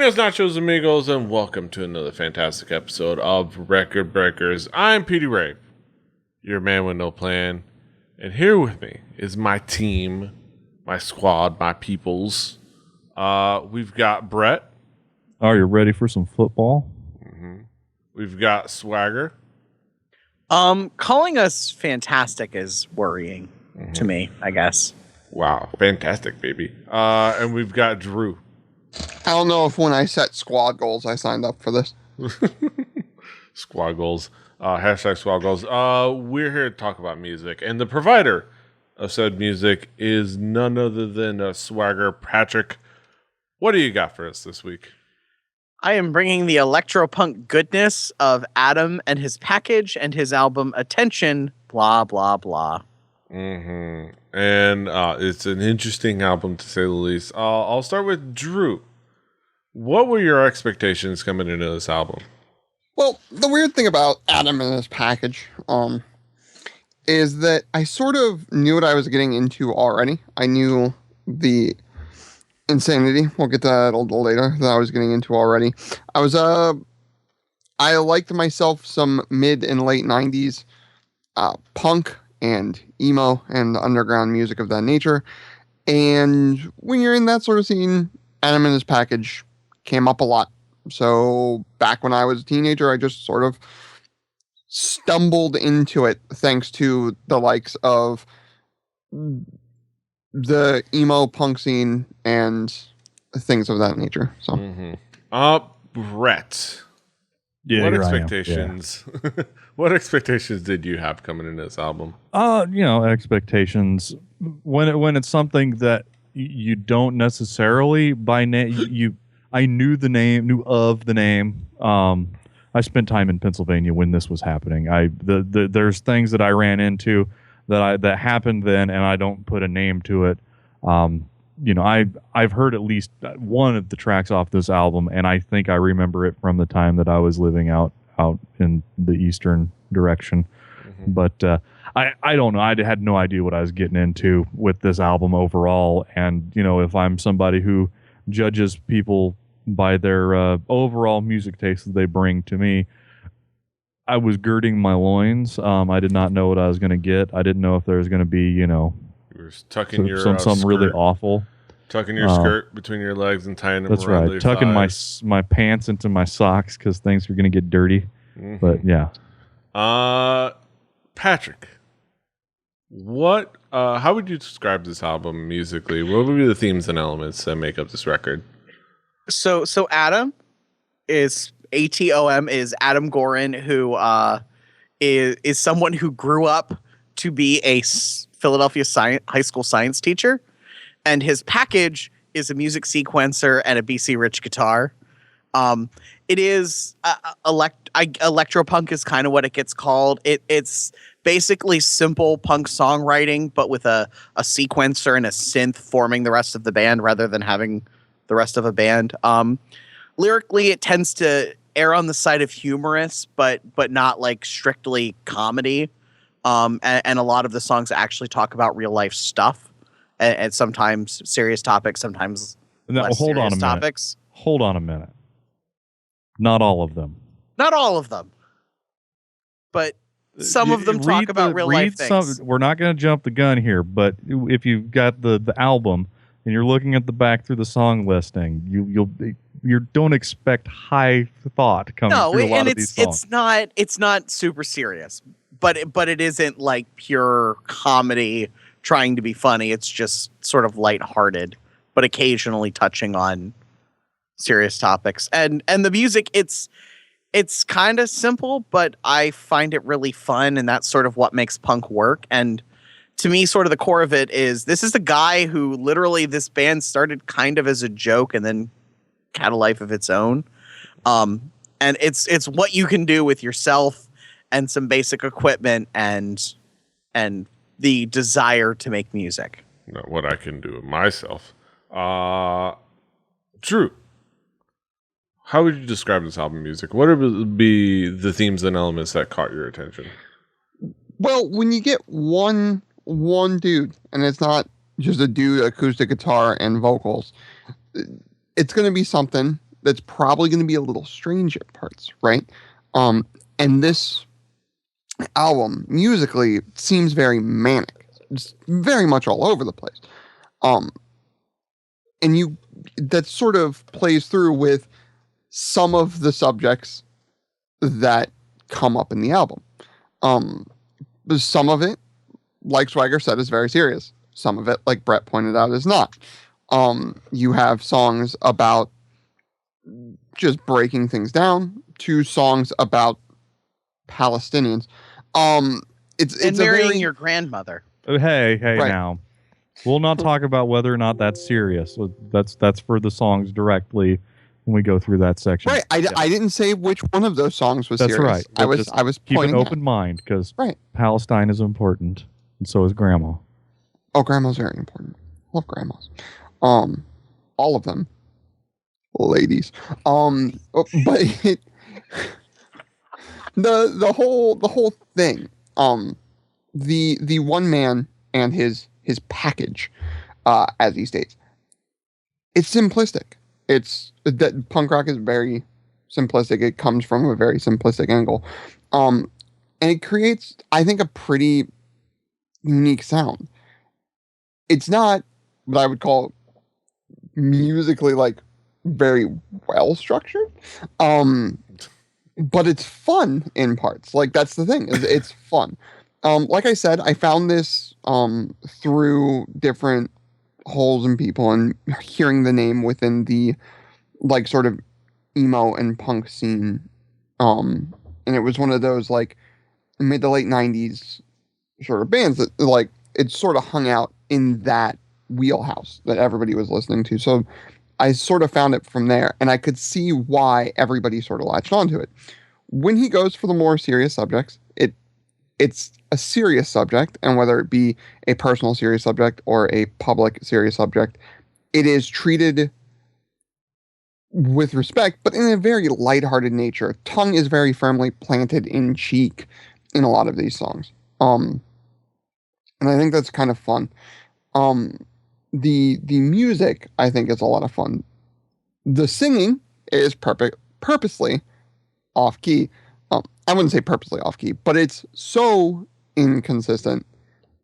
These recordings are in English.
Buenos nachos, amigos, and welcome to another fantastic episode of Record Breakers. I'm PETEY RAVE, your man with no plan, and here with me is my team, my squad, my peoples. We've got Brett. Are you ready for some football? Mm-hmm. We've got Swagger. Calling us fantastic is worrying to me, I guess. Wow, fantastic, baby. And we've got Drew. I don't know if when I set squad goals, I signed up for this. Squad goals. Hashtag squad goals. We're here to talk about music, and the provider of said music is none other than Swagger. Patrick, what do you got for us this week? I am bringing the electropunk goodness of Adam and his package and his album Attention, blah, blah, blah. Mm-hmm. And it's an interesting album, to say the least. I'll start with Drew. What were your expectations coming into this album? Well, the weird thing about Adam and his package is that I sort of knew what I was getting into already. I knew the insanity, we'll get to that a little later, that I was getting into already. I liked myself some mid and late 90s punk and emo and underground music of that nature. And when you're in that sort of scene, Adam and his package came up a lot. So back when I was a teenager, I just sort of stumbled into it thanks to the likes of the emo punk scene and things of that nature. So, Brett. Yeah, what expectations? Yeah. What expectations did you have coming into this album? Expectations when it's something that you don't necessarily by name. I knew of the name. I spent time in Pennsylvania when this was happening. There's things that I ran into that happened then, and I don't put a name to it. I've heard at least one of the tracks off this album, and I think I remember it from the time that I was living out in the eastern direction. Mm-hmm. But I don't know. I had no idea what I was getting into with this album overall. And if I'm somebody who judges people by their overall music taste that they bring to me, I was girding my loins. I did not know what I was going to get. I didn't know if there was going to be, you were tucking your something really awful. Tucking your skirt between your legs and tying them that's around right. Tucking my pants into my socks because things are going to get dirty. Mm-hmm. But yeah. Patrick, what? How would you describe this album musically? What would be the themes and elements that make up this record? So Adam is ATOM is Adam Gorin, who is someone who grew up to be a Philadelphia high school science teacher, and his package is a music sequencer and a BC Rich guitar. It is electropunk is kind of what it gets called. It's basically simple punk songwriting, but with a sequencer and a synth forming the rest of the band rather than having the rest of a band. Lyrically, it tends to err on the side of humorous, but not like strictly comedy. And a lot of the songs actually talk about real life stuff, and sometimes serious topics, sometimes less serious topics. Hold on a minute. Not all of them. Not all of them. But some of them talk about real life things. We're not going to jump the gun here, but if you've got the album and you're looking at the back through the song listing, you don't expect high thought coming through a lot of these songs. It's not super serious, but it isn't like pure comedy trying to be funny. It's just sort of lighthearted, but occasionally touching on serious topics. And the music, it's kind of simple, but I find it really fun, and that's sort of what makes punk work. And to me, sort of the core of it is this is the guy who literally this band started kind of as a joke and then had a life of its own. And it's what you can do with yourself and some basic equipment and the desire to make music. Not what I can do with myself. Drew, how would you describe this album music? What would be the themes and elements that caught your attention? Well, when you get one dude, and it's not just a dude, acoustic guitar and vocals, it's going to be something that's probably going to be a little strange at parts, right? And this album musically seems very manic, just very much all over the place. And that sort of plays through with some of the subjects that come up in the album. Some of it, like Swagger said, is very serious. Some of it, like Brett pointed out, is not. You have songs about just breaking things down, 2 songs about Palestinians. It's marrying your grandmother. Hey, Right. now. We'll not talk about whether or not that's serious. That's for the songs directly when we go through that section. right. I didn't say which one of those songs was That's serious. right. I was Keep an pointing open mind because Right. Palestine is important, and so is Grandma. Oh, grandma's very important. Love grandmas. All of them, ladies. But the whole thing. The one man and his package, as he states, it's simplistic. It's that punk rock is very simplistic. It comes from a very simplistic angle, and it creates, I think, a pretty unique sound. It's not what I would call musically like very well structured, but it's fun in parts. Like that's the thing, is it's fun. Like I said, I found this through different holes in people and hearing the name within the like sort of emo and punk scene. And it was one of those like mid to late 90s sort of bands that like it sort of hung out in that wheelhouse that everybody was listening to. So I sort of found it from there, and I could see why everybody sort of latched onto it. When he goes for the more serious subjects, it's a serious subject, and whether it be a personal serious subject or a public serious subject, it is treated with respect, but in a very lighthearted nature. Tongue is very firmly planted in cheek in a lot of these songs. And I think that's kind of fun. The music, I think, is a lot of fun. The singing is purposely off key. I wouldn't say purposely off key, but it's so inconsistent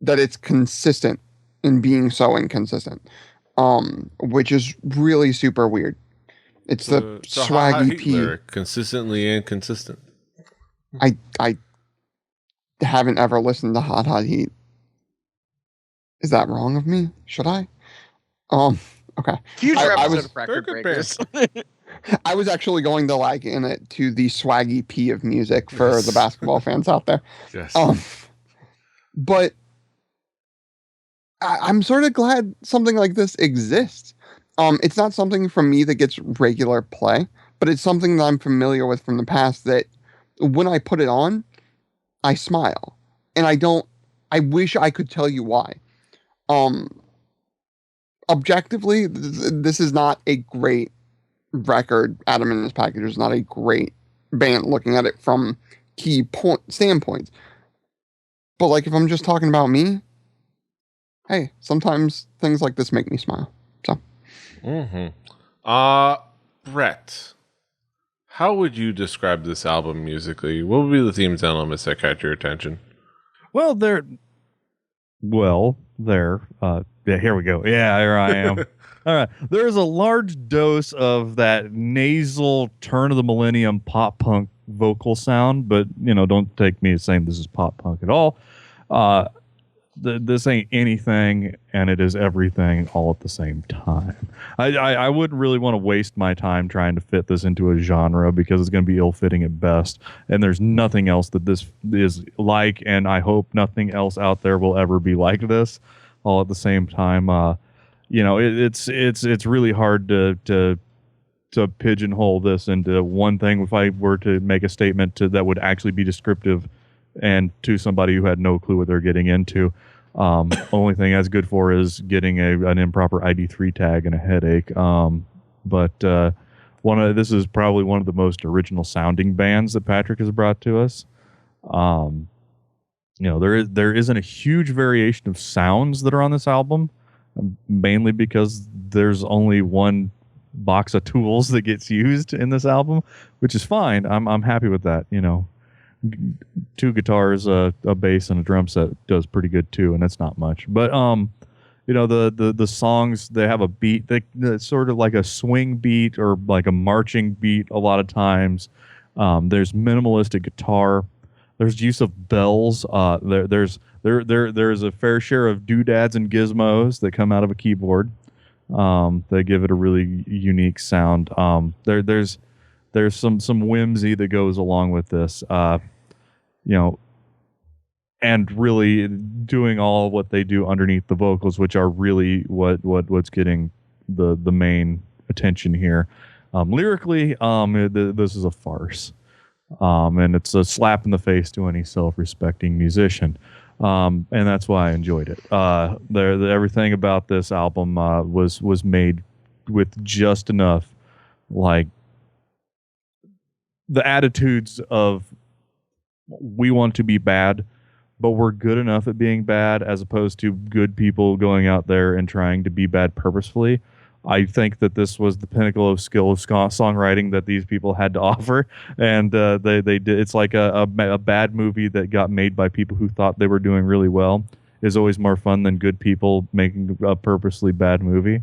that it's consistent in being so inconsistent, which is really super weird. It's the swaggy P. Consistently inconsistent. I haven't ever listened to Hot Hot Heat. Is that wrong of me? Should I? Okay. Future I episode was- of Record Very good Breakers. I was actually going to liken it to the swaggy P of music for Yes. the basketball fans out there. Yes. But I'm sort of glad something like this exists. It's not something from me that gets regular play, but it's something that I'm familiar with from the past that when I put it on, I smile. And I wish I could tell you why. Objectively, this is not a great record. Adam and His Package is not a great band looking at it from key standpoints. But like if I'm just talking about me, hey, sometimes things like this make me smile. So Brett, how would you describe this album musically? What would be the themes and elements that caught your attention? Well, yeah, here we go. Yeah, here I am. All right. There is a large dose of that nasal turn of the millennium pop punk vocal sound, but don't take me as saying this is pop punk at all. This ain't anything, and it is everything all at the same time. I wouldn't really want to waste my time trying to fit this into a genre because it's going to be ill-fitting at best, and there's nothing else that this is like, and I hope nothing else out there will ever be like this all at the same time. It's really hard to pigeonhole this into one thing. If I were to make a statement that would actually be descriptive and to somebody who had no clue what they're getting into, only thing that's good for is getting an improper ID3 tag and a headache. This is probably one of the most original sounding bands that Patrick has brought to us. There isn't a huge variation of sounds that are on this album, mainly because there's only one box of tools that gets used in this album, which is fine. I'm happy with that. You know, 2 guitars, a bass, and a drum set does pretty good too, and that's not much. But you know, the songs, they have a beat that's sort of like a swing beat or like a marching beat a lot of times. There's minimalistic guitar. There's use of bells. There's a fair share of doodads and gizmos that come out of a keyboard. They give it a really unique sound. There's some whimsy that goes along with this. You know, and really doing all of what they do underneath the vocals, which are really what's getting the main attention here. Lyrically, this is a farce. And it's a slap in the face to any self-respecting musician. And that's why I enjoyed it. Everything about this album was made with just enough, like, the attitudes of, we want to be bad, but we're good enough at being bad, as opposed to good people going out there and trying to be bad purposefully. I think that this was the pinnacle of skill of songwriting that these people had to offer, and they did. It's like a bad movie that got made by people who thought they were doing really well is always more fun than good people making a purposely bad movie.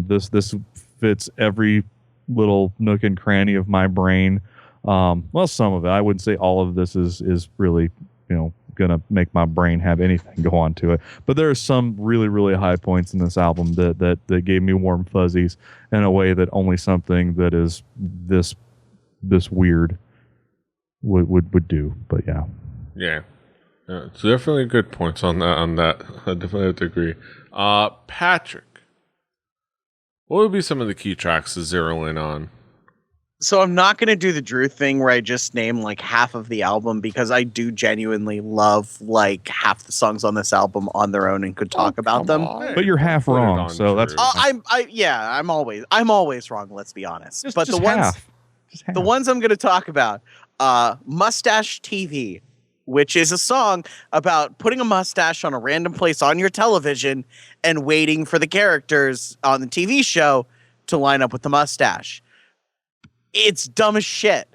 This fits every little nook and cranny of my brain. Well, some of it. I wouldn't say all of this is really, you know, gonna make my brain have anything go on to it. But there are some really, really high points in this album that gave me warm fuzzies in a way that only something that is this weird would do. But yeah. Yeah. It's definitely good points on that. I definitely have to agree. Patrick, what would be some of the key tracks to zero in on? So I'm not going to do the Drew thing where I just name like half of the album, because I do genuinely love like half the songs on this album on their own and could talk about them. But you're half wrong, so that's I'm always wrong, let's be honest. Just the half. the ones I'm going to talk about, Mustache TV, which is a song about putting a mustache on a random place on your television and waiting for the characters on the TV show to line up with the mustache. It's dumb as shit,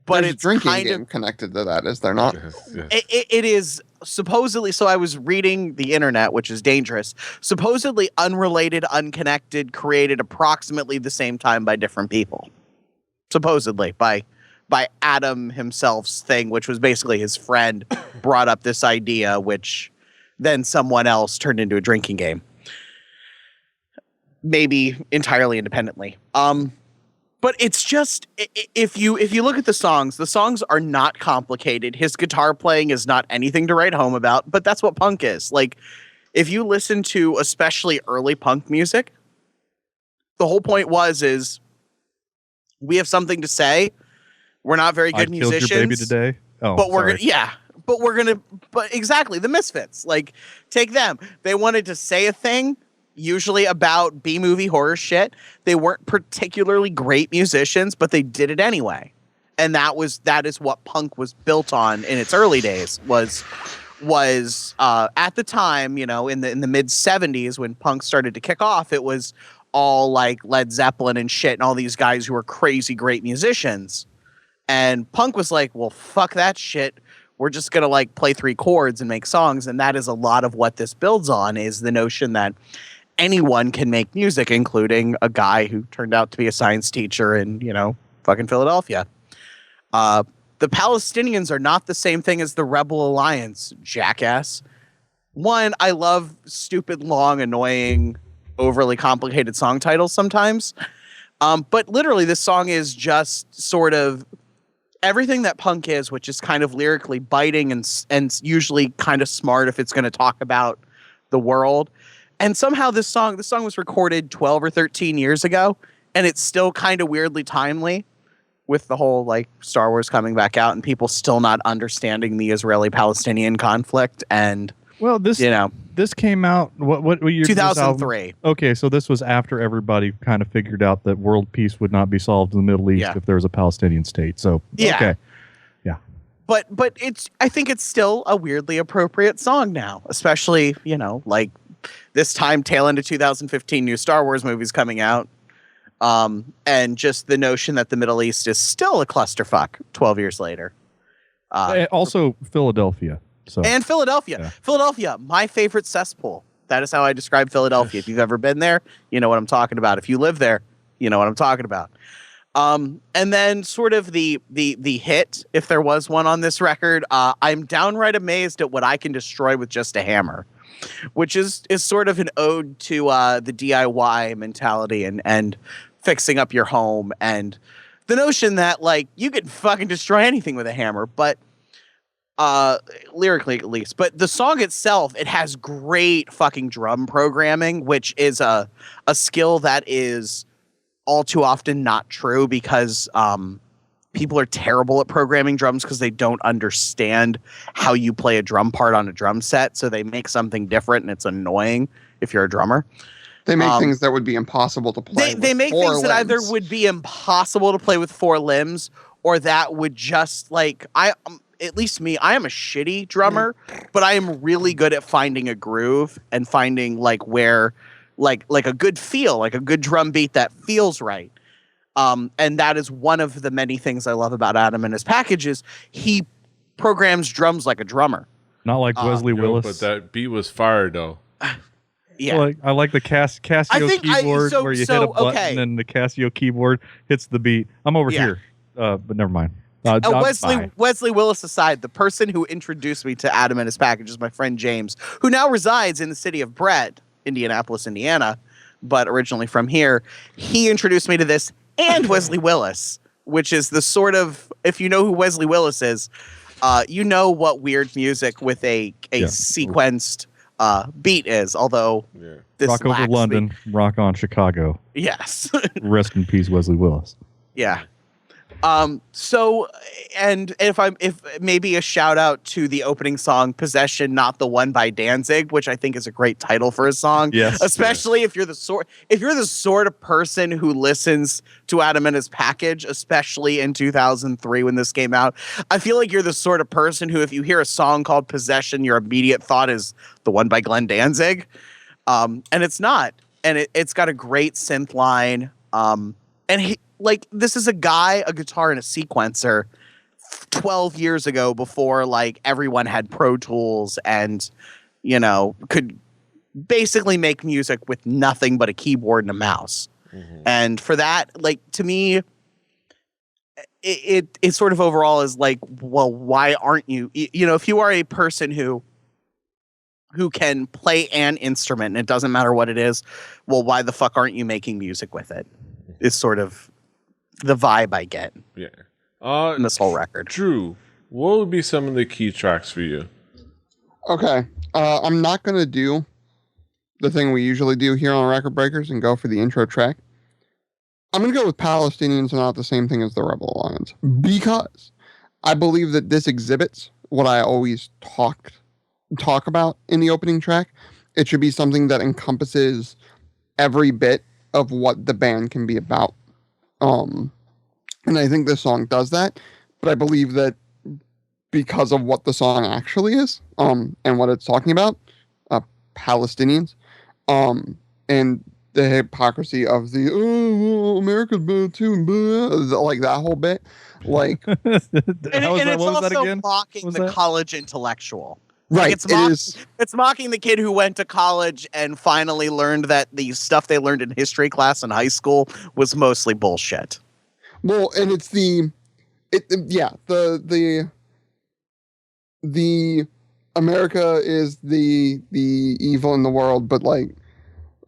but There's it's a drinking kind game of connected to that, is there not? Yes. it is supposedly. So I was reading the internet, which is dangerous. Supposedly unrelated, unconnected, created approximately the same time by different people. Supposedly by Adam himself's thing, which was basically his friend brought up this idea, which then someone else turned into a drinking game. Maybe entirely independently. But it's just, if you look at the songs are not complicated. His guitar playing is not anything to write home about, but that's what punk is. Like, if you listen to especially early punk music, the whole point is we have something to say. We're not very good musicians. Killed your baby today. Oh, but but exactly, the Misfits. Like, take them. They wanted to say a thing, usually about B-movie horror shit. They weren't particularly great musicians, but they did it anyway. And that is what punk was built on in its early days, was at the time, you know, in the mid 70s when punk started to kick off, it was all like Led Zeppelin and shit and all these guys who were crazy great musicians. And punk was like, well, fuck that shit. We're just going to like play 3 chords and make songs. And that is a lot of what this builds on, is the notion that anyone can make music, including a guy who turned out to be a science teacher in, you know, fucking Philadelphia. The Palestinians are not the same thing as the Rebel Alliance, jackass. One, I love stupid, long, annoying, overly complicated song titles sometimes. But literally, this song is just sort of everything that punk is, which is kind of lyrically biting and usually kind of smart if it's going to talk about the world. And somehow this song was recorded 12 or 13 years ago, and it's still kind of weirdly timely, with the whole like Star Wars coming back out and people still not understanding the Israeli-Palestinian conflict. And well, this came out what year? 2003. Okay, so this was after everybody kind of figured out that world peace would not be solved in the Middle East if there was a Palestinian state. So okay. Yeah. But I think it's still a weirdly appropriate song now, especially, you know, like this time tail end of 2015, new Star Wars movies coming out. And just the notion that the Middle East is still a clusterfuck 12 years later. Also Philadelphia. So And Philadelphia. Yeah. Philadelphia, my favorite cesspool. That is how I describe Philadelphia. If you've ever been there, you know what I'm talking about. If you live there, you know what I'm talking about. And then sort of the hit, if there was one on this record, I'm downright amazed at what I can destroy with just a hammer, which is sort of an ode to the DIY mentality and fixing up your home and the notion that like you can fucking destroy anything with a hammer, but lyrically at least. But the song itself, it has great fucking drum programming, which is a skill that is all too often not true because people are terrible at programming drums because they don't understand how you play a drum part on a drum set. So they make something different and it's annoying if you're a drummer. They make things that would be impossible to play. They make things that either would be impossible to play with four limbs or that would just like at least me, I am a shitty drummer, but I am really good at finding a groove and finding like where like a good feel, like a good drum beat that feels right. And that is one of the many things I love about Adam and his packages. He programs drums like a drummer. not like Wesley Willis. But that beat was fire, though. Yeah. I like the Casio keyboard where you hit a button and the Casio keyboard hits the beat. I'm over here, but never mind. Wesley Willis aside, the person who introduced me to Adam and his package is my friend James, who now resides in the city of Bread, Indianapolis, Indiana, but originally from here. He introduced me to this and Wesley Willis, which is the sort of, if you know who Wesley Willis is, you know what weird music with a sequenced beat is, although this rock over London, rock on Chicago. Yes. Rest in peace, Wesley Willis. Yeah. So, and if maybe a shout out to the opening song Possession, Not the One by Danzig, which I think is a great title for a song. Yes. Especially if you're the sort of person who listens to Adam and his package, especially in 2003 when this came out. I feel like you're the sort of person who, if you hear a song called Possession, your immediate thought is the one by Glenn Danzig. And it's not. And it's got a great synth line. And this is a guitar and a sequencer 12 years ago before like everyone had Pro Tools and, could basically make music with nothing but a keyboard and a mouse. Mm-hmm. And for that, to me, it sort of overall is like, well, why aren't you, if you are a person who can play an instrument and it doesn't matter what it is, well, why the fuck aren't you making music with it? Is sort of the vibe I get. Yeah. In this whole record. Drew, what would be some of the key tracks for you? Okay. I'm not going to do the thing we usually do here on Record Breakers and go for the intro track. I'm going to go with Palestinians are not the same thing as the Rebel Alliance because I believe that this exhibits what I always talk about in the opening track. It should be something that encompasses every bit of what the band can be about. And I think this song does that, but I believe that because of what the song actually is, and what it's talking about, Palestinians, and the hypocrisy of the America's bad too, like that whole bit, like, and it's also mocking the college intellectual. Right, it's mocking the kid who went to college and finally learned that the stuff they learned in history class in high school was mostly bullshit. Well, and it's the America is the evil in the world, but like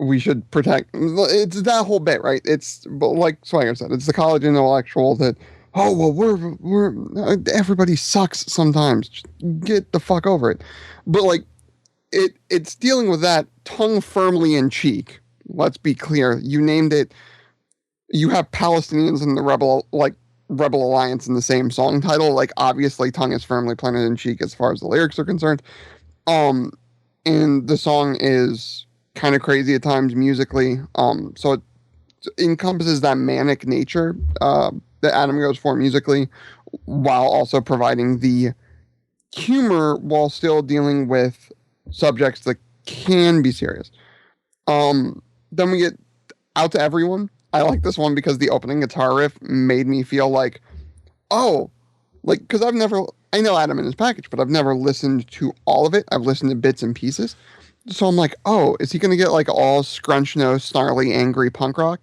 we should protect. It's that whole bit, right? It's like Swagger said, it's the college intellectual that. Oh, well, we're everybody sucks sometimes. Just get the fuck over it. But like, it's dealing with that tongue firmly in cheek. Let's be clear. You named it. You have Palestinians and the Rebel Alliance in the same song title. Like, obviously, tongue is firmly planted in cheek as far as the lyrics are concerned. And the song is kind of crazy at times musically. So it encompasses that manic nature. That Adam goes for musically, while also providing the humor while still dealing with subjects that can be serious. Then we get Out to Everyone, I like this one because the opening guitar riff made me feel like, oh, like, because I know Adam and his package, but I've never listened to all of it. I've listened to bits and pieces. So I'm like, oh, is he going to get like all scrunch nose, snarly, angry punk rock?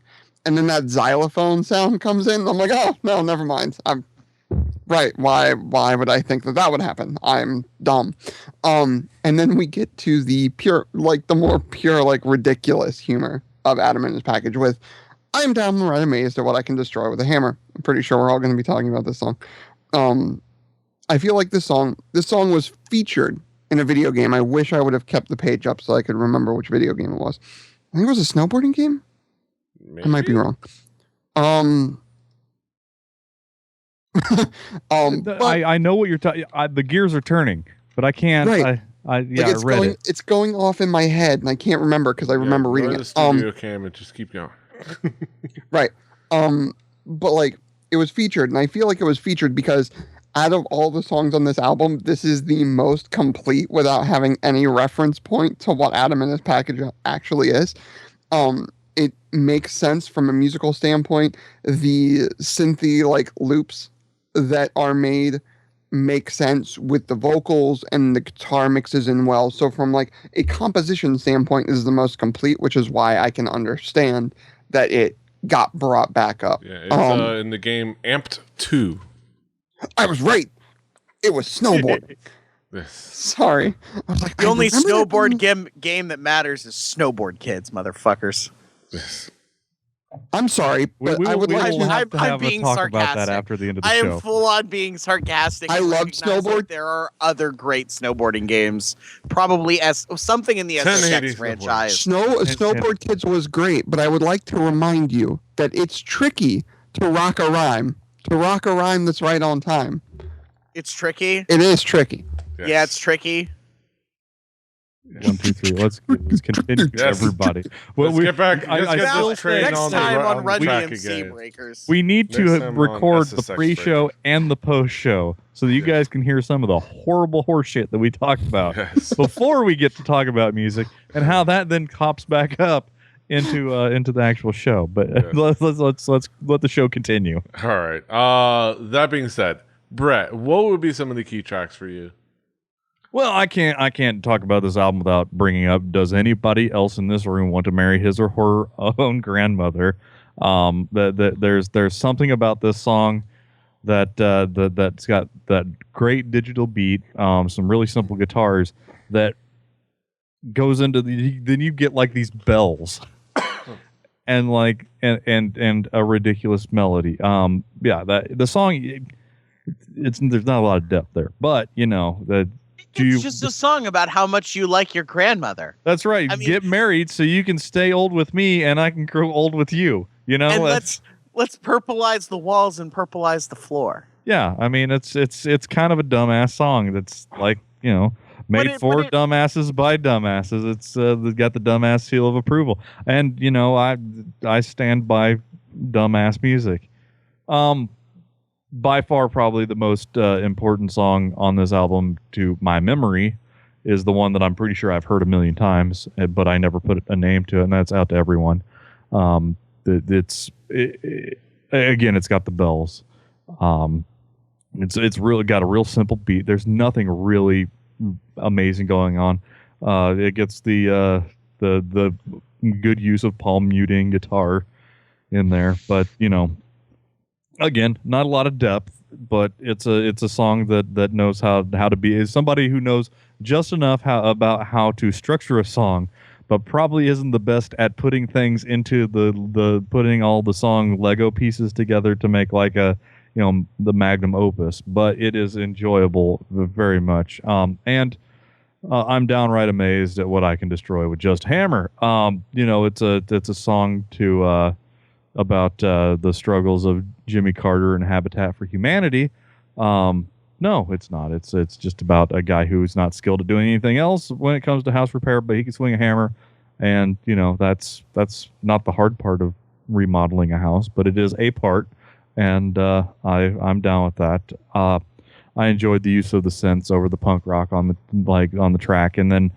And then that xylophone sound comes in. I'm like, oh, no, never mind. I'm right. Why would I think that would happen? I'm dumb. And then we get to the more pure, like ridiculous humor of Adam and his package with, I'm downright amazed at what I can destroy with a hammer. I'm pretty sure we're all going to be talking about this song. I feel like this song was featured in a video game. I wish I would have kept the page up so I could remember which video game it was. I think it was a snowboarding game. Maybe? I might be wrong. I know what you're talking. The gears are turning, but I can't. Right. I read it. It's going off in my head, and I can't remember because I remember reading go to it. the studio cam and just keep going. Right. But like it was featured, and I feel like it was featured because out of all the songs on this album, this is the most complete without having any reference point to what Adam and his package actually is. It makes sense from a musical standpoint. The synthy like loops that are made make sense with the vocals, and the guitar mixes in well. So from like a composition standpoint, this is the most complete, which is why I can understand that it got brought back up. Yeah, it's in the game Amped 2. I was right. It was snowboarding. Sorry. I was like, The only snowboard game that matters is Snowboard Kids, motherfuckers. I'm sorry, but I would like to have to have I'm a being talk about that sarcastic. after the end of the I show. am full on being sarcastic. I and love recognize that snowboard. There are other great snowboarding games, probably as something in the 1080 SSX franchise. Snowboard Kids was great, but I would like to remind you that it's tricky to rock a rhyme that's right on time. It's tricky. It is tricky. Yes. Yeah, it's tricky. 1, 2, 3. Let's continue, Yes. everybody. Let's get back. I Let's get still this train Next on time the, on on Run the track DMC again. Breakers. We need Next to time on record the SSX pre-show Breakers. and the post-show so that you guys can hear some of the horrible horse shit that we talked about Yes. before we get to talk about music and how that then pops back up into the actual show. But Yeah. let's let the show continue. All right. That being said, Brett, what would be some of the key tracks for you? Well, I can't talk about this album without bringing up, does anybody else in this room want to marry his or her own grandmother? There's something about this song that's got that great digital beat, some really simple guitars that goes into then you get like these bells and like and a ridiculous melody. The song, there's not a lot of depth there, but you know that. It's just a song about how much you like your grandmother. That's right. I mean, get married so you can stay old with me and I can grow old with you. You know, and let's purplize the walls and purplize the floor. Yeah, I mean it's kind of a dumbass song that's like, you know, made for dumbasses by dumbasses. It's got the dumbass seal of approval. And you know, I stand by dumbass music. By far, probably the most important song on this album, to my memory, is the one that I'm pretty sure I've heard a million times, but I never put a name to it, and that's Out to Everyone. Again, it's got the bells. It's really got a real simple beat. There's nothing really amazing going on. It gets the good use of palm muting guitar in there, but you know. Again, not a lot of depth, but it's a song that knows how to be, is somebody who knows just enough about how to structure a song, but probably isn't the best at putting things into the putting all the song Lego pieces together to make like a, you know, the magnum opus. But it is enjoyable very much, and I'm downright amazed at what I can destroy with just hammer. You know, it's a song to. About the struggles of Jimmy Carter and Habitat for Humanity. No, it's not. It's just about a guy who's not skilled at doing anything else when it comes to house repair, but he can swing a hammer. And, you know, that's not the hard part of remodeling a house, but it is a part. And I'm down with that. I enjoyed the use of the synths over the punk rock on the track, and then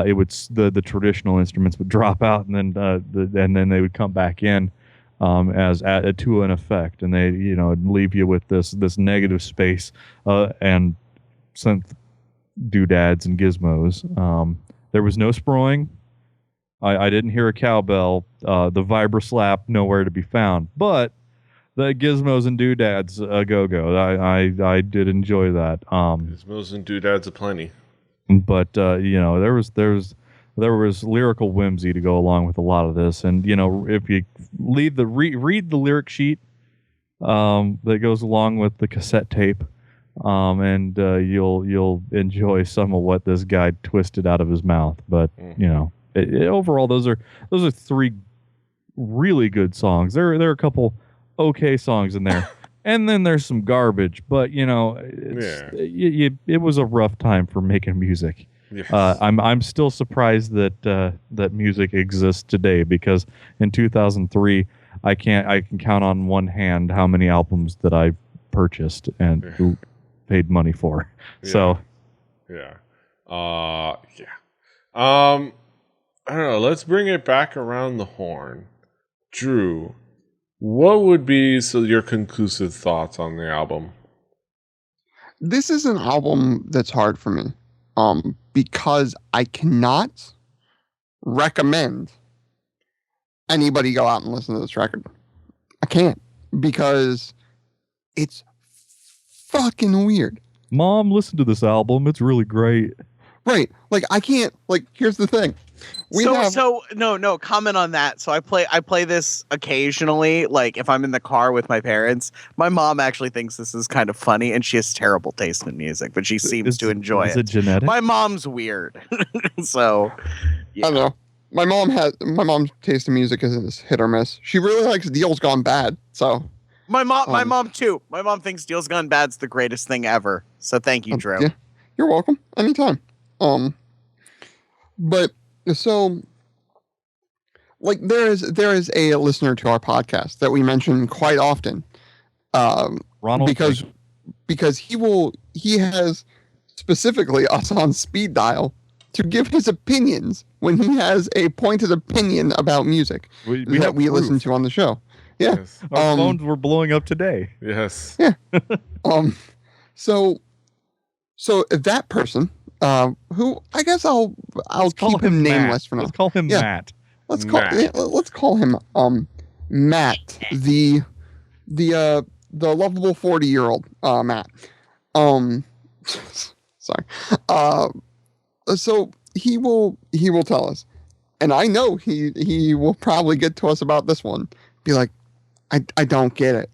it would the traditional instruments would drop out, and then they would come back in. to an effect, and they leave you with this negative space and synth doodads and gizmos. There was no sproing. I didn't hear a cowbell. The vibra slap nowhere to be found, but the gizmos and doodads go. I did enjoy that. Gizmos and doodads aplenty. But there was lyrical whimsy to go along with a lot of this, and if you read the lyric sheet that goes along with the cassette tape, and you'll enjoy some of what this guy twisted out of his mouth. But overall, those are three really good songs. There are a couple okay songs in there, and then there's some garbage. But it was a rough time for making music. Yes. I'm still surprised that music exists today, because in 2003 I can count on one hand how many albums that I purchased and paid money for. Yeah. So I don't know. Let's bring it back around the horn. Drew, what would be your conclusive thoughts on the album? This is an album that's hard for me, because I cannot recommend anybody go out and listen to this record. I can't, because it's fucking weird. Mom, listen to this album. It's really great. Right. Like, I can't, here's the thing. No, comment on that. So I play this occasionally, like if I'm in the car with my parents. My mom actually thinks this is kind of funny, and she has terrible taste in music, but she seems to enjoy it. Is it genetic? My mom's weird. So I don't know. My mom's taste in music is hit or miss. She really likes Deal's Gone Bad. So my mom too. My mom thinks Deal's Gone Bad's the greatest thing ever. So thank you, Drew. Yeah, you're welcome. Anytime. But so, there is a listener to our podcast that we mention quite often. Ronald, because he has specifically us on speed dial to give his opinions when he has a pointed opinion about music we listen to on the show. Yeah. Yes. Our phones were blowing up today. Yes. Yeah. So that person, who I guess I'll keep him nameless for now. Let's call him Matt. Let's call him Matt, the lovable 40-year-old Matt. Sorry. So he will tell us, and I know he will probably get to us about this one. Be like, I don't get it,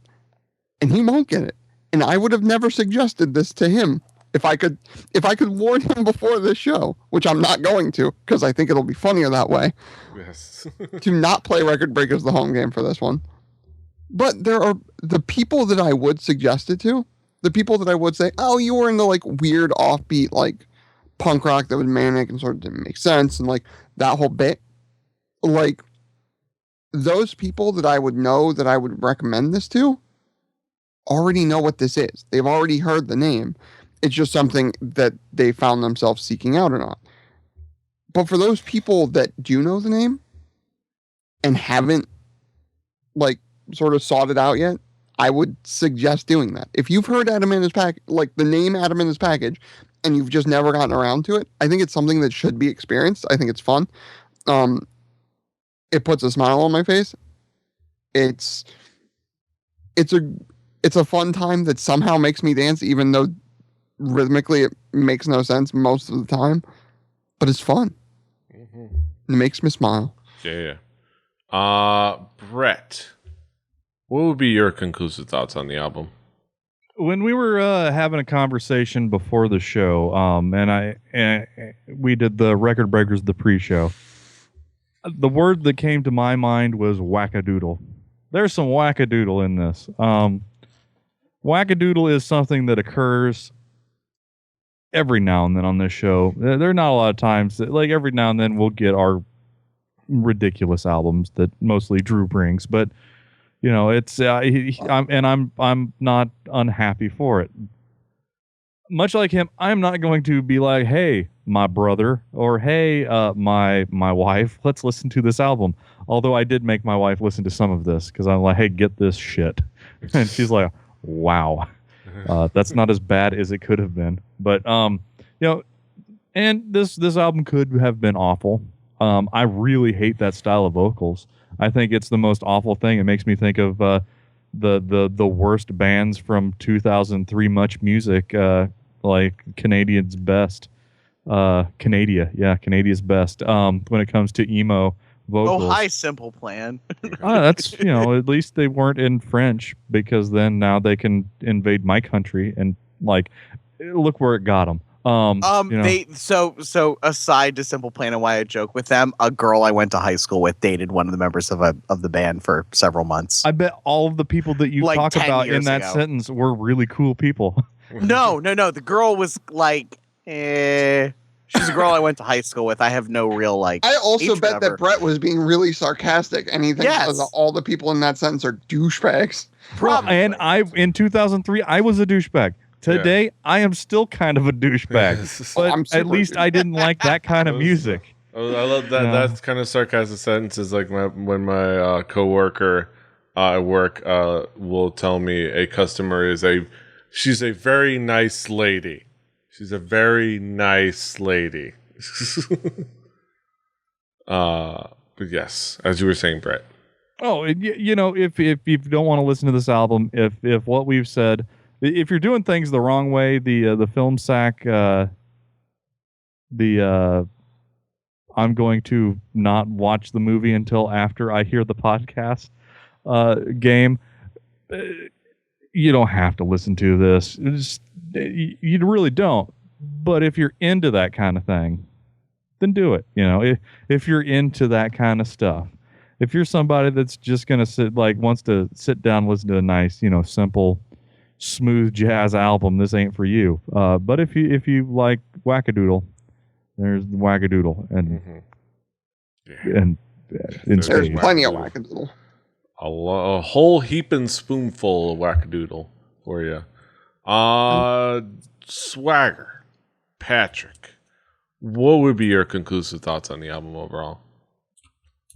and he won't get it, and I would have never suggested this to him if I could warn him before this show, which I'm not going to, because I think it'll be funnier that way. Yes. To not play Record Breakers the home game for this one. But there are the people that I would suggest it to, the people that I would say, oh, you were into weird offbeat punk rock that was manic and sort of didn't make sense, and that whole bit. Those people that I would know that I would recommend this to already know what this is. They've already heard the name. It's just something that they found themselves seeking out or not. But for those people that do know the name and haven't sort of sought it out yet, I would suggest doing that. If you've heard Adam in his the name Adam in his package, and you've just never gotten around to it, I think it's something that should be experienced. I think it's fun. It puts a smile on my face. It's a fun time that somehow makes me dance, even though rhythmically it makes no sense most of the time, but it's fun. Mm-hmm. It makes me smile. Yeah. Brett, what would be your conclusive thoughts on the album? When we were having a conversation before the show, and we did the Record Breakers, the pre-show, the word that came to my mind was wackadoodle. There's some wackadoodle in this. Wackadoodle is something that occurs every now and then on this show. There are not a lot of times that, every now and then we'll get our ridiculous albums that mostly Drew brings, but it's I'm not unhappy for it. Much like him, I'm not going to be like, hey, my brother, or hey, my wife, let's listen to this album. Although I did make my wife listen to some of this because I'm like, hey, get this shit, and she's like, wow, that's not as bad as it could have been. But and this album could have been awful. I really hate that style of vocals. I think it's the most awful thing. It makes me think of the worst bands from 2003 Much Music, like Canadian's Best. Canadia's Best. When it comes to emo vocals. Oh, hi, Simple Plan. That's at least they weren't in French, because then now they can invade my country and like look where it got them. So aside to Simple Plan and why I joke with them, a girl I went to high school with dated one of the members of the band for several months. I bet all of the people that you Like talk 10 about in years that ago. sentence were really cool people. No. The girl was like, she's a girl I went to high school with. I have no real like. I also hatred bet of that her. Brett was being really sarcastic, and he thinks Yes. that all the people in that sentence are douchebags. Probably. And in 2003, I was a douchebag. Today, I am still kind of a douchebag. But I'm at super least I didn't like that kind of music. I love that. Yeah. That's kind of sarcastic sentences. Like when my coworker at work will tell me a customer she's a very nice lady. She's a very nice lady. But yes, as you were saying, Brett. Oh, if you don't want to listen to this album, if what we've said, if you're doing things the wrong way, the film sack, I'm going to not watch the movie until after I hear the podcast game. You don't have to listen to this. You really don't. But if you're into that kind of thing, then do it. If you're into that kind of stuff. If you're somebody that's just gonna wants to sit down and listen to a nice, simple, smooth jazz album, this ain't for you. But if you like wackadoodle, there's the wackadoodle, and There's Wackadoodle. plenty of wackadoodle. A whole heaping spoonful of wackadoodle for you. Swagger, Patrick, what would be your conclusive thoughts on the album overall?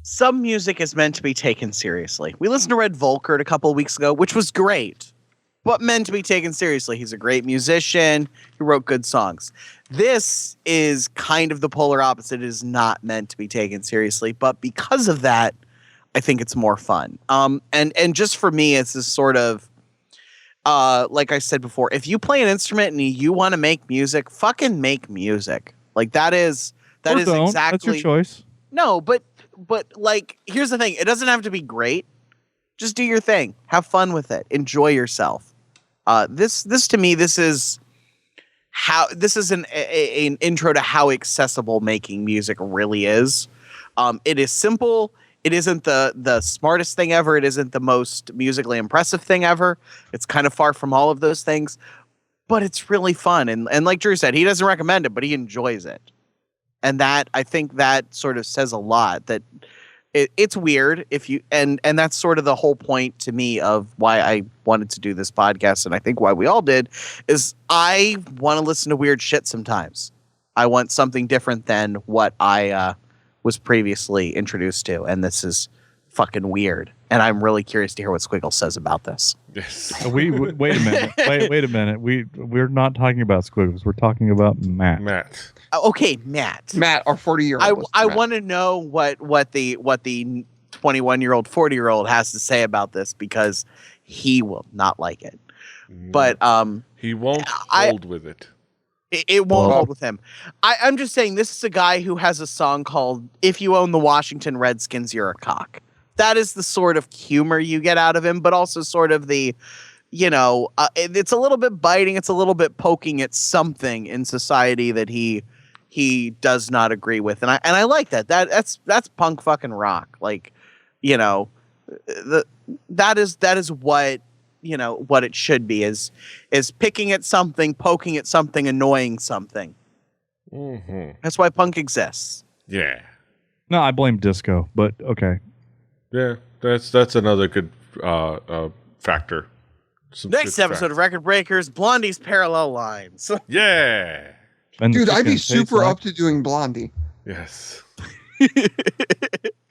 Some music is meant to be taken seriously. We listened to Red Volkert a couple of weeks ago, which was great, but meant to be taken seriously. He's a great musician. He wrote good songs. This is kind of the polar opposite. It is not meant to be taken seriously, but because of that, I think it's more fun. And just for me, it's this sort of, like I said before, if you play an instrument and you want to make music, fucking make music. Like that is don't. exactly That's your choice. No, but like here's the thing. It doesn't have to be great. Just do your thing. Have fun with it. Enjoy yourself. This to me, this is an intro to how accessible making music really is. It is simple. It isn't the smartest thing ever. It isn't the most musically impressive thing ever. It's kind of far from all of those things, but it's really fun. And like Drew said, he doesn't recommend it, but he enjoys it. And that, I think that sort of says a lot, that it's weird and that's sort of the whole point to me of why I wanted to do this podcast. And I think why we all did is I want to listen to weird shit sometimes. I want something different than what I was previously introduced to. And this is fucking weird. And I'm really curious to hear what Squiggle says about this. Yes. Wait a minute. Wait a minute. We're not talking about Squiggles. We're talking about Matt. Matt. Okay, Matt. Matt, our 40-year-old. I want to know what the 21-year-old, 40-year-old has to say about this, because he will not like it. But He won't hold with it. it won't hold with him. I'm just saying, this is a guy who has a song called "If You Own the Washington Redskins, You're a Cock." That is the sort of humor you get out of him, but also sort of the, it's a little bit biting, it's a little bit poking at something in society that he does not agree with, and I like that. That's punk fucking rock. Like, that is what what it should be, is picking at something, poking at something, annoying something. Mm-hmm. That's why punk exists. Yeah. No, I blame disco, but okay. Yeah, that's another good factor. Some Next good episode of facts. Record Breakers, Blondie's Parallel Lines. Yeah. And the Dude, I'd chicken be tastes super like- up to doing Blondie. Yes.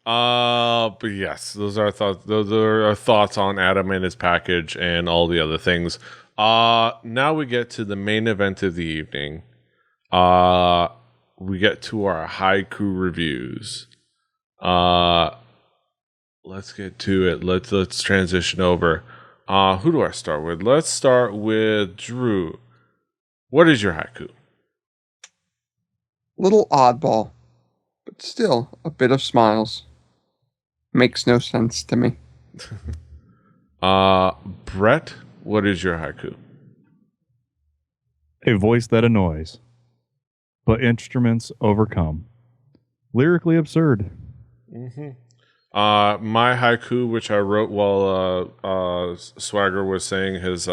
But yes, those are our thoughts. Those are our thoughts on Adam and his package and all the other things. Now we get to the main event of the evening. We get to our haiku reviews. Let's get to it. Let's transition over. Who do I start with? Let's start with Drew. What is your haiku? Little oddball, but still a bit of smiles. Makes no sense to me. Brett, what is your haiku? A voice that annoys, but instruments overcome. Lyrically absurd. Mm-hmm. My haiku, which I wrote while Swagger was saying his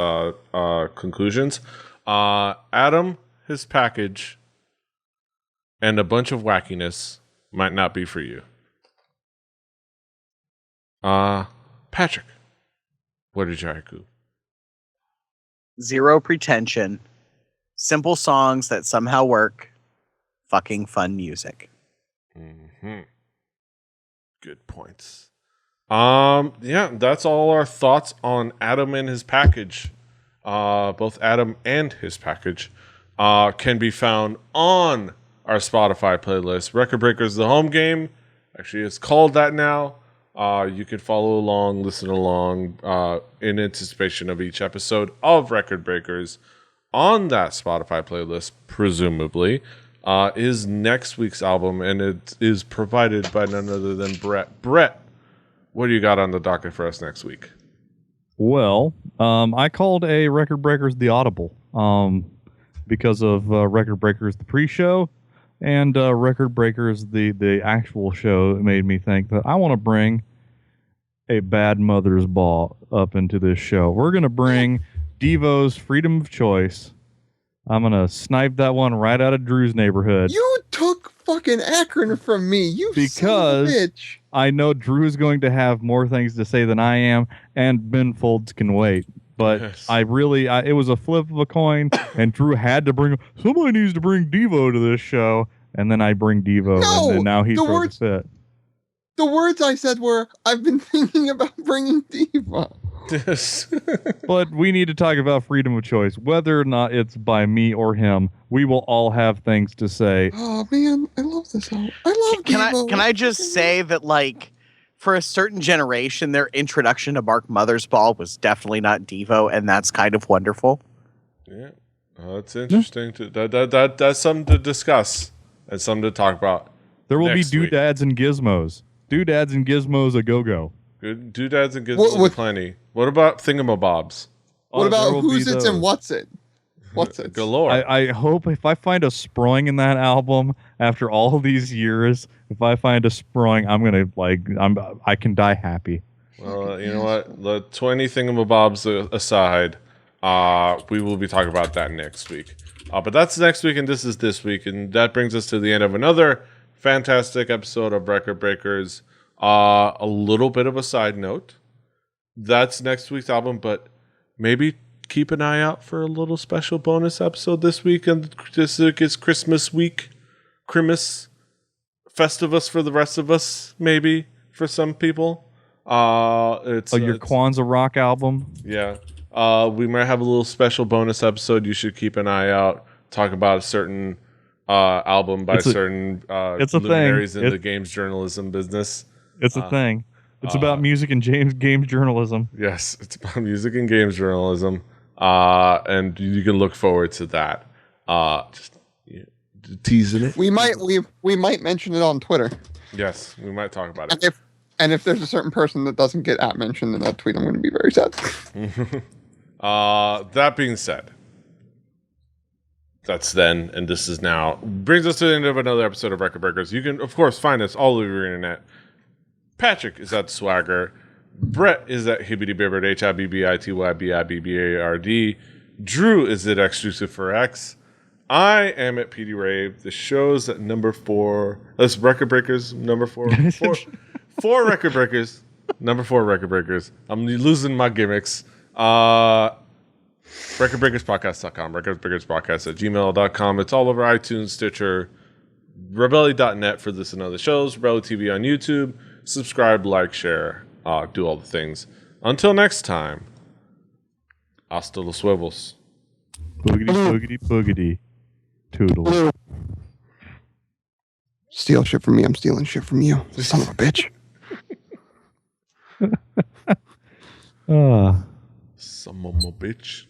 conclusions. Adam, his package, and a bunch of wackiness might not be for you. Patrick, what is your haiku? Zero pretension. Simple songs that somehow work. Fucking fun music. Mm-hmm. Good points. Yeah, that's all our thoughts on Adam and his package. Both Adam and his package can be found on our Spotify playlist. Record Breakers, the home game. Actually, it's called that now. You can follow along, listen along in anticipation of each episode of Record Breakers on that Spotify playlist, presumably, is next week's album, and it is provided by none other than Brett. Brett, what do you got on the docket for us next week? Well, I called a Record Breakers the Audible because of Record Breakers the pre-show and Record Breakers the actual show. It made me think that I want to bring a Bad Mother's Ball up into this show. We're going to bring Devo's Freedom of Choice. I'm going to snipe that one right out of Drew's neighborhood. You took fucking Akron from me, you son of a Because bitch. I know Drew is going to have more things to say than I am, and Ben Folds can wait. But Yes. it was a flip of a coin, and Drew had to somebody needs to bring Devo to this show, and then I bring Devo, No, and now he the throws words- a fit. The words I said were, I've been thinking about bringing Diva. Yes. But we need to talk about freedom of choice. Whether or not it's by me or him, we will all have things to say. Oh man, I love this album. I love Devo. Can I just say that, like, for a certain generation, their introduction to Mark Mother's Ball was definitely not Devo, and that's kind of wonderful. Yeah, it's interesting. That's something to discuss and something to talk about. There will be Next week. doodads and gizmos. Doodads and gizmos a go-go. Good doodads and good What- plenty. What about thingamabobs? What there about will who's be it's and those. what's it? What's it? Galore. I hope if I find a sproing in that album after all these years, if I find a sproing, I'm gonna I can die happy. Well, you know what? The 20 thingamabobs aside, we will be talking about that next week. But that's next week, and this is this week, and that brings us to the end of another fantastic episode of Record Breakers. A little bit of a side note. That's next week's album, but maybe keep an eye out for a little special bonus episode this week, and this is Christmas week, Christmas Festivus for the rest of us, maybe for some people. It's Your it's- Kwanzaa rock album. yeah. We might have a little special bonus episode. You should keep an eye out. Talk about a certain album by It's a- certain it's a thing. luminaries in It- the games journalism business. It's a thing. It's about music and games journalism. Yes, it's about music and games journalism. And you can look forward to that. Teasing it. We might mention it on Twitter. Yes, we might talk about And it. if there's a certain person that doesn't get mentioned in that tweet, I'm going to be very sad. That being said, that's then, and this is now. Brings us to the end of another episode of Record Breakers. You can, of course, find us all over your internet. Patrick is at Swagger. Brett is at HIBBARD, HIBBITYBIBBARD. Drew is at Exclusive for X. I am at PETEY RAVE. The show's at number 4. That's Record Breakers, number 4. 4 Record Breakers. Number 4 Record Breakers. I'm losing my gimmicks. RecordBreakersPodcast.com, RecordBreakersPodcast@gmail.com. It's all over iTunes, Stitcher, Rebelli.net for this and other shows, Rebelli TV on YouTube. Subscribe, like, share, do all the things. Until next time, hasta los huevos. Boogity, boogity, boogity. Toodles. Steal shit from me. I'm stealing shit from you. Son of a bitch. Ah. Some of my bitch.